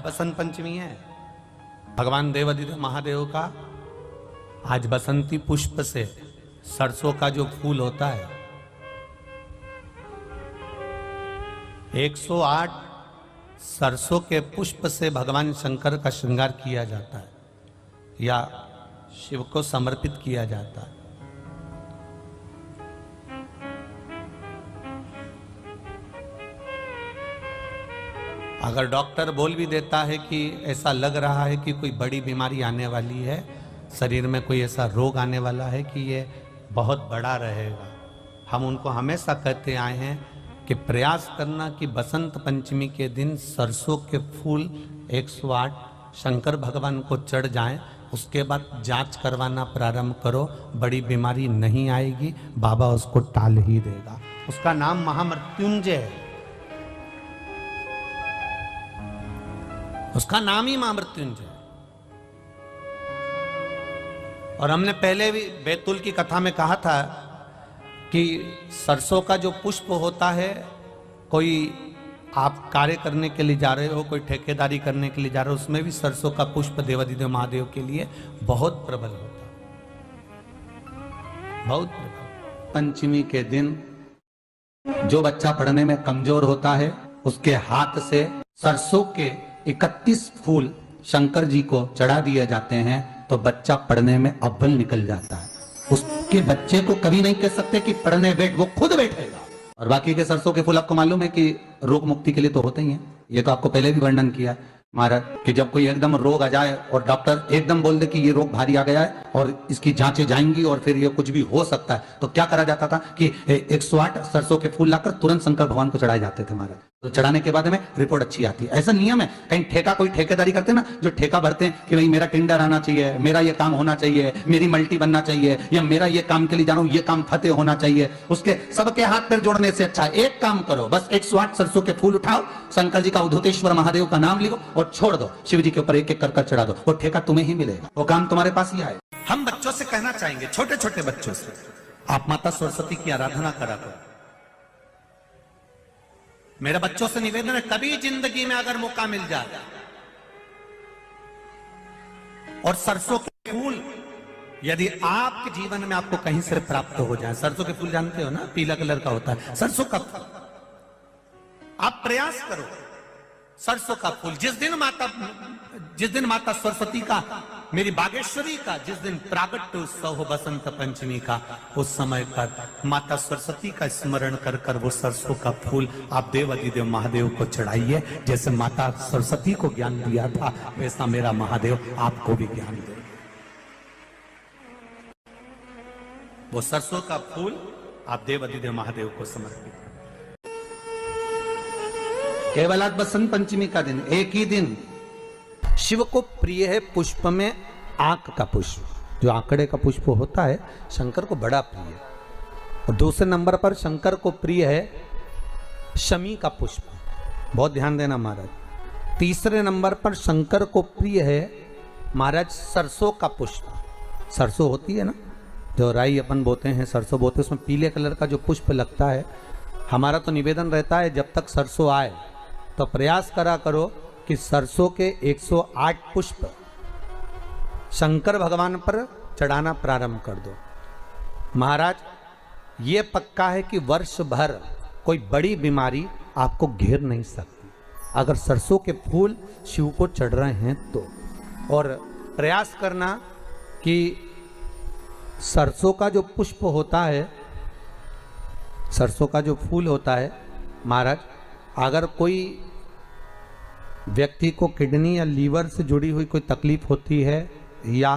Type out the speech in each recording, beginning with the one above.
बसंत पंचमी है, भगवान देवाधिदेव महादेव का आज बसंती पुष्प से सरसों का जो फूल होता है 108 सरसों के पुष्प से भगवान शंकर का श्रृंगार किया जाता है या शिव को समर्पित किया जाता है। अगर डॉक्टर बोल भी देता है कि ऐसा लग रहा है कि कोई बड़ी बीमारी आने वाली है, शरीर में कोई ऐसा रोग आने वाला है कि ये बहुत बड़ा रहेगा, हम उनको हमेशा कहते आए हैं कि प्रयास करना कि बसंत पंचमी के दिन सरसों के फूल 108 शंकर भगवान को चढ़ जाएं, उसके बाद जांच करवाना प्रारंभ करो, बड़ी बीमारी नहीं आएगी, बाबा उसको टाल ही देगा। उसका नाम महामृत्युंजय है, उसका नाम ही महामृत्युंजय। और हमने पहले भी बैतूल की कथा में कहा था कि सरसों का जो पुष्प होता है, कोई आप कार्य करने के लिए जा रहे हो, कोई ठेकेदारी करने के लिए जा रहे हो, उसमें भी सरसों का पुष्प देवाधिदेव महादेव के लिए बहुत प्रबल होता है, बहुत प्रबल। पंचमी के दिन जो बच्चा पढ़ने में कमजोर होता है उसके हाथ से सरसों के 31 फूल शंकर जी को चढ़ा दिए जाते हैं तो बच्चा पढ़ने में अव्वल निकल जाता है। उसके बच्चे को कभी नहीं कह सकते कि पढ़ने बैठ, वो खुद बैठेगा। और बाकी के सरसों के फूल आपको मालूम है कि रोग मुक्ति के लिए तो होते ही हैं, ये तो आपको पहले भी वर्णन किया है महाराज कि जब कोई एकदम रोग आ जाए और डॉक्टर एकदम बोल दे कि ये रोग भारी आ गया है और इसकी जांचें जाएंगी और फिर ये कुछ भी हो सकता है, तो क्या करा जाता था कि 108 सरसों के फूल लाकर तुरंत शंकर भगवान को चढ़ाए जाते थे महाराज। तो चढ़ाने के बाद में रिपोर्ट अच्छी आती है। ऐसा नियम है, कहीं ठेका कोई ठेकेदारी करते हैं ना, जो ठेका भरते हैं कि भाई मेरा टेंडर आना चाहिए, मेरा ये काम होना चाहिए, मेरी मल्टी बनना चाहिए, या मेरा ये काम के लिए जा रहा हूं, ये काम फतेह होना चाहिए, उसके सबके हाथ पैर जोड़ने से अच्छा एक काम करो, बस 108 सरसों के फूल उठाओ, शंकर जी का उद्धतेश्वर महादेव का नाम लिखो और छोड़ दो, शिव जी के ऊपर एक एक कर चढ़ा दो, वो ठेका तुम्हें ही मिलेगा, वो काम तुम्हारे पास ही आए। हम बच्चों से कहना चाहेंगे, छोटे छोटे बच्चों से, आप माता सरस्वती की आराधना करा करो। मेरे बच्चों से निवेदन है, कभी जिंदगी में अगर मौका मिल जाए और सरसों के फूल यदि आपके जीवन में आपको कहीं से प्राप्त हो जाए, सरसों के फूल जानते हो ना, पीला कलर का होता है सरसों का फूल, आप प्रयास करो सरसों का फूल। जिस दिन माता सरस्वती का, मेरी बागेश्वरी का जिस दिन प्रागट्य उत्सव हो बसंत पंचमी का, उस समय पर माता सरस्वती का स्मरण कर कर वो सरसों का फूल आप देवाधिदेव महादेव को चढ़ाइए। जैसे माता सरस्वती को ज्ञान दिया था वैसा मेरा महादेव आपको भी ज्ञान दे। वो सरसों का फूल आप देवाधिदेव महादेव को समर्पित। केवल आज बसंत पंचमी का दिन, एक ही दिन शिव को प्रिय है पुष्प में आंक का पुष्प, जो आंकड़े का पुष्प होता है शंकर को बड़ा प्रिय है। और दूसरे नंबर पर शंकर को प्रिय है शमी का पुष्प, बहुत ध्यान देना महाराज। तीसरे नंबर पर शंकर को प्रिय है महाराज सरसों का पुष्प। सरसों होती है ना, जो राई अपन बोते हैं, सरसों बोते हैं, उसमें पीले कलर का जो पुष्प लगता है। हमारा तो निवेदन रहता है जब तक सरसों आए तो प्रयास करा करो कि सरसों के 108 पुष्प शंकर भगवान पर चढ़ाना प्रारंभ कर दो। महाराज ये पक्का है कि वर्ष भर कोई बड़ी बीमारी आपको घेर नहीं सकती अगर सरसों के फूल शिव को चढ़ रहे हैं तो। और प्रयास करना कि सरसों का जो पुष्प होता है, सरसों का जो फूल होता है महाराज, अगर कोई व्यक्ति को किडनी या लीवर से जुड़ी हुई कोई तकलीफ होती है या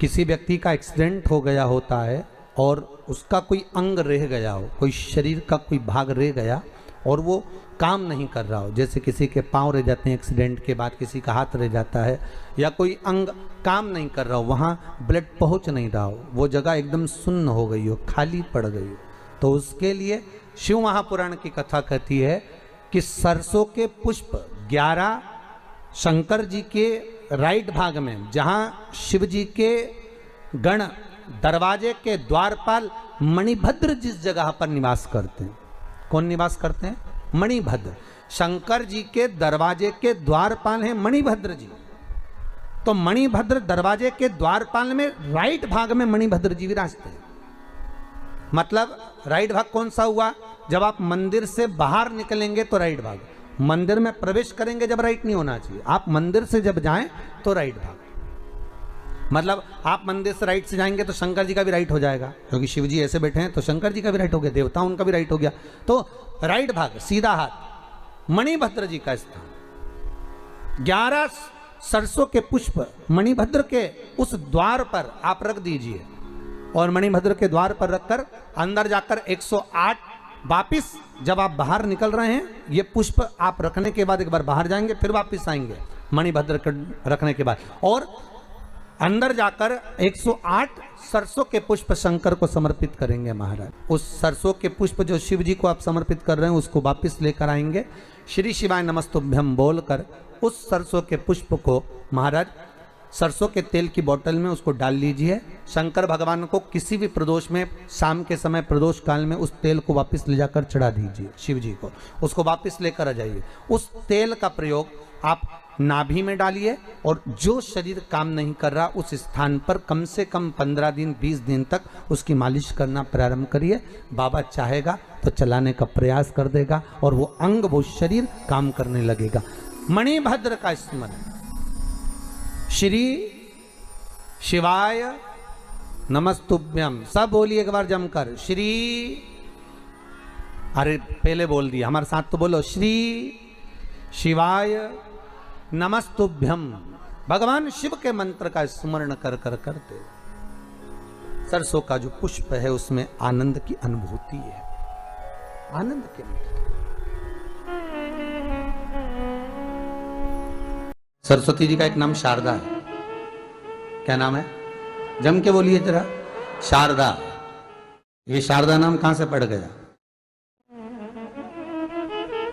किसी व्यक्ति का एक्सीडेंट हो गया होता है और उसका कोई अंग रह गया हो, कोई शरीर का कोई भाग रह गया और वो काम नहीं कर रहा हो, जैसे किसी के पांव रह जाते हैं एक्सीडेंट के बाद, किसी का हाथ रह जाता है, या कोई अंग काम नहीं कर रहा हो, वहाँ ब्लड पहुँच नहीं रहा हो, वो जगह एकदम सुन्न हो गई हो, खाली पड़ गई हो, तो उसके लिए शिव महापुराण की कथा कहती है कि सरसों के पुष्प 11 शंकर जी के राइट भाग में, जहाँ शिव जी के गण दरवाजे के द्वारपाल मणिभद्र जिस जगह पर निवास करते हैं, कौन निवास करते हैं? मणिभद्र। शंकर जी के दरवाजे के द्वारपाल हैं मणिभद्र जी। तो मणिभद्र दरवाजे के द्वारपाल में राइट भाग में मणिभद्र जी विराजते हैं। मतलब राइट भाग कौन सा हुआ? जब आप मंदिर से बाहर निकलेंगे तो राइट भाग, मंदिर में प्रवेश करेंगे जब राइट नहीं होना चाहिए, आप मंदिर से जब जाएं तो राइट भाग। मतलब आप मंदिर से राइट से जाएंगे तो शंकर जी का भी राइट हो जाएगा, क्योंकि शिव जी ऐसे बैठे हैं तो शंकर जी का भी राइट हो गया, देवता उनका भी राइट हो गया। तो राइट भाग सीधा हाथ मणिभद्र जी का स्थान। 11 सरसों के पुष्प मणिभद्र के उस द्वार पर आप रख दीजिए, और मणिभद्र के द्वार पर रखकर अंदर जाकर 108 वापिस जब आप बाहर निकल रहे हैं, ये पुष्प आप रखने के बाद एक बार बाहर जाएंगे, फिर वापिस आएंगे मणिभद्र के रखने के बाद, और अंदर जाकर 108 सरसों के पुष्प शंकर को समर्पित करेंगे महाराज। उस सरसों के पुष्प जो शिव जी को आप समर्पित कर रहे हैं उसको वापिस लेकर आएंगे, श्री शिवाय नमस्तुभ्यम बोलकर उस सरसों के पुष्प को महाराज सरसों के तेल की बोतल में उसको डाल लीजिए। शंकर भगवान को किसी भी प्रदोष में शाम के समय प्रदोष काल में उस तेल को वापस ले जाकर चढ़ा दीजिए शिव जी को, उसको वापस लेकर आ जाइए। उस तेल का प्रयोग आप नाभि में डालिए, और जो शरीर काम नहीं कर रहा उस स्थान पर कम से कम 15 दिन 20 दिन तक उसकी मालिश करना प्रारंभ करिए। बाबा चाहेगा तो चलाने का प्रयास कर देगा और वो अंग वो शरीर काम करने लगेगा। मणिभद्र का स्मरण, श्री शिवाय नमस्तुभ्यम, सब बोलिए एक बार जमकर, श्री, अरे पहले बोल दिया, हमारे साथ तो बोलो, श्री शिवाय नमस्तुभ्यम। भगवान शिव के मंत्र का स्मरण कर कर करते सरसों का जो पुष्प है उसमें आनंद की अनुभूति है, आनंद के अनुभूति। सरस्वती जी का एक नाम शारदा है। क्या नाम है? जम के बोलिए जरा। शारदा। ये शारदा नाम कहां से पड़ गया?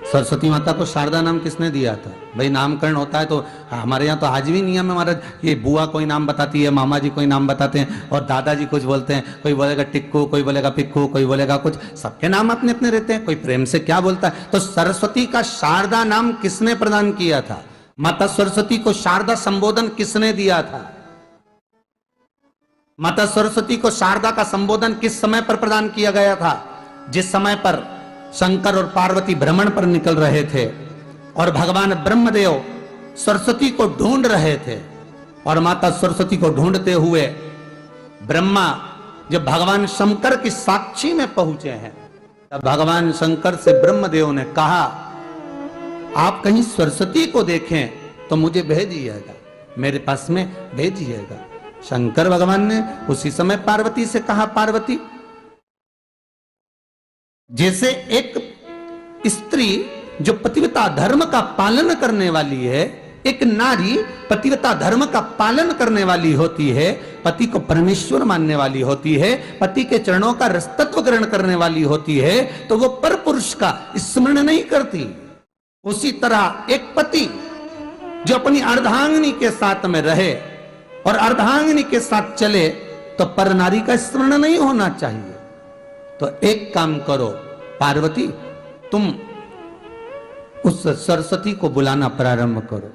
सरस्वती माता को शारदा नाम किसने दिया था? भाई नामकरण होता है तो हमारे यहाँ तो आज भी नियम है महाराज, ये बुआ कोई नाम बताती है, मामा जी कोई नाम बताते हैं, और दादाजी कुछ बोलते हैं, कोई बोलेगा टिक्कू, कोई बोलेगा पिक्कू, कोई बोलेगा कुछ, सबके नाम अपने अपने रहते हैं, कोई प्रेम से क्या बोलता है। तो सरस्वती का शारदा नाम किसने प्रदान किया था? माता सरस्वती को शारदा संबोधन किसने दिया था? माता सरस्वती को शारदा का संबोधन किस समय पर प्रदान किया गया था? जिस समय पर शंकर और पार्वती भ्रमण पर निकल रहे थे और भगवान ब्रह्मदेव सरस्वती को ढूंढ रहे थे, और माता सरस्वती को ढूंढते हुए ब्रह्मा जब भगवान शंकर की साक्षी में पहुंचे हैं, तब भगवान शंकर से ब्रह्मदेव ने कहा, आप कहीं सरस्वती को देखें तो मुझे भेजिएगा, मेरे पास में भेजिएगा। शंकर भगवान ने उसी समय पार्वती से कहा, पार्वती, जैसे एक स्त्री जो पतिव्रता धर्म का पालन करने वाली है, एक नारी पतिव्रता धर्म का पालन करने वाली होती है, पति को परमेश्वर मानने वाली होती है, पति के चरणों का रसतत्व ग्रहण करने वाली होती है, तो वो पर पुरुष का स्मरण नहीं करती। उसी तरह एक पति जो अपनी अर्धांगिनी के साथ में रहे और अर्धांगिनी के साथ चले तो पर नारी का स्मरण नहीं होना चाहिए। तो एक काम करो पार्वती, तुम उस सरस्वती को बुलाना प्रारंभ करो।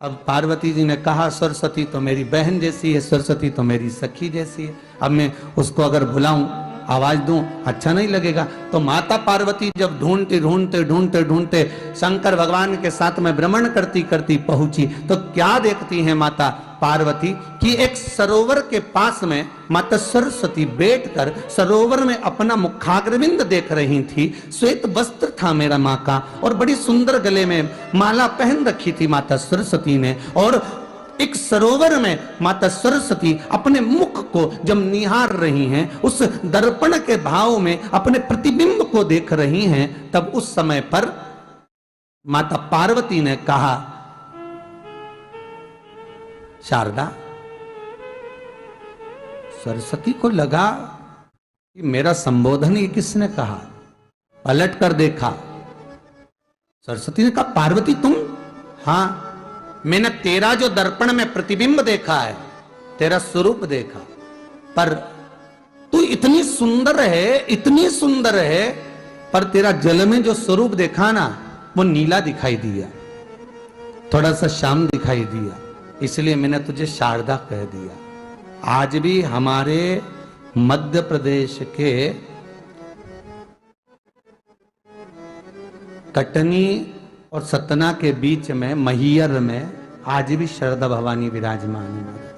अब पार्वती जी ने कहा, सरस्वती तो मेरी बहन जैसी है, सरस्वती तो मेरी सखी जैसी है, अब मैं उसको अगर बुलाऊं, आवाज दूं, अच्छा नहीं लगेगा। तो माता पार्वती जब ढूंढते ढूंढते ढूंढते ढूंढते शंकर भगवान के साथ में भ्रमण करती करती पहुंची, तो क्या देखती है माता पार्वती कि एक सरोवर के पास में माता सरस्वती बैठकर सरोवर में अपना मुखाग्रविंद देख रही थी। श्वेत वस्त्र था मेरा माँ का, और बड़ी सुंदर गले में माला पहन रखी थी माता सरस्वती ने, और एक सरोवर में माता सरस्वती अपने मुख को जब निहार रही हैं, उस दर्पण के भाव में अपने प्रतिबिंब को देख रही हैं, तब उस समय पर माता पार्वती ने कहा, शारदा, सरस्वती को लगा कि मेरा संबोधन ये किसने कहा, पलट कर देखा। सरस्वती ने कहा, पार्वती तुम? हाँ, मैंने तेरा जो दर्पण में प्रतिबिंब देखा है, तेरा स्वरूप देखा, पर तू इतनी सुंदर है, इतनी सुंदर है, पर तेरा जल में जो स्वरूप देखा ना, वो नीला दिखाई दिया, थोड़ा सा श्याम दिखाई दिया, इसलिए मैंने तुझे शारदा कह दिया। आज भी हमारे मध्य प्रदेश के कटनी और सतना के बीच में महियर में आज भी शारदा भवानी विराजमान है महाराज।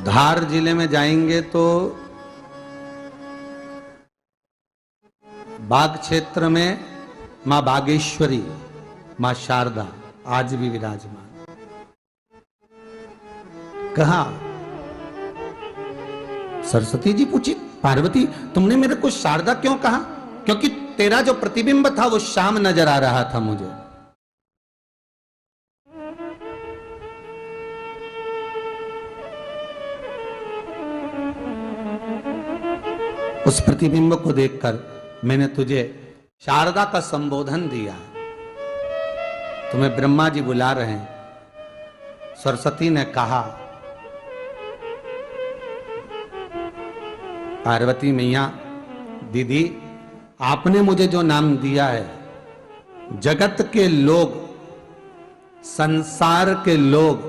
धार जिले में जाएंगे तो बाग क्षेत्र में मां बागेश्वरी, मां शारदा आज भी विराजमान। कहा सरस्वती जी पूछी, पार्वती तुमने मेरे को शारदा क्यों कहा? क्योंकि तेरा जो प्रतिबिंब था वो श्याम नजर आ रहा था मुझे। उस प्रतिबिंब को देखकर मैंने तुझे शारदा का संबोधन दिया। तुम्हें ब्रह्मा जी बुला रहे हैं। सरस्वती ने कहा, पार्वती मैया दीदी, आपने मुझे जो नाम दिया है, जगत के लोग, संसार के लोग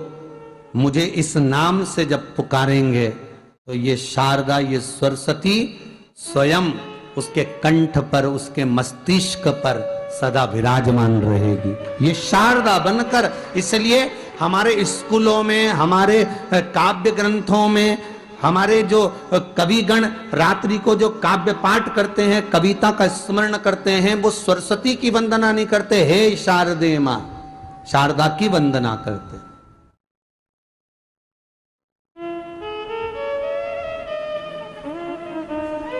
मुझे इस नाम से जब पुकारेंगे तो ये शारदा, ये सरस्वती स्वयं उसके कंठ पर, उसके मस्तिष्क पर सदा विराजमान रहेगी, ये शारदा बनकर। इसलिए हमारे स्कूलों में, हमारे काव्य ग्रंथों में, हमारे जो कविगण रात्रि को जो काव्य पाठ करते हैं, कविता का स्मरण करते हैं, वो सरस्वती की वंदना नहीं करते, हे शारदे मां, शारदा की वंदना करते।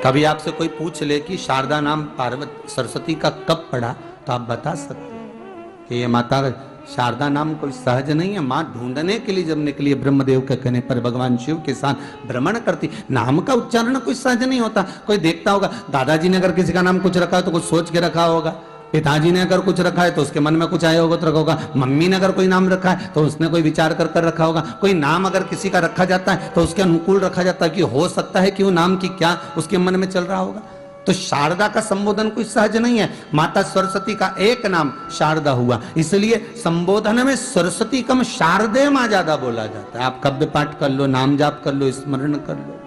कभी आपसे कोई पूछ ले कि शारदा नाम पार्वती सरस्वती का कब पड़ा, तो आप बता सकते हैं कि ये माता शारदा नाम कोई सहज नहीं है। मां ढूंढने के लिए जब निकली, ब्रह्मदेव के कहने पर भगवान शिव के साथ भ्रमण करती। नाम का उच्चारण कोई सहज नहीं होता। कोई देखता होगा, दादाजी ने अगर किसी का नाम कुछ रखा है तो कुछ सोच के रखा होगा, पिताजी ने अगर कुछ रखा है तो उसके मन में कुछ आया होगा तो रखा होगा, मम्मी ने अगर कोई नाम रखा है तो उसने कोई विचार कर कर रखा होगा। कोई नाम अगर किसी का रखा जाता है तो उसके अनुकूल रखा जाता है कि हो सकता है कि वो नाम की क्या उसके मन में चल रहा होगा। तो शारदा का संबोधन कोई सहज नहीं है। माता सरस्वती का एक नाम शारदा हुआ, इसलिए संबोधन में सरस्वती कम शारदे मां ज्यादा बोला जाता है। आप काव्य पाठ कर लो, नाम जाप कर लो, स्मरण कर लो।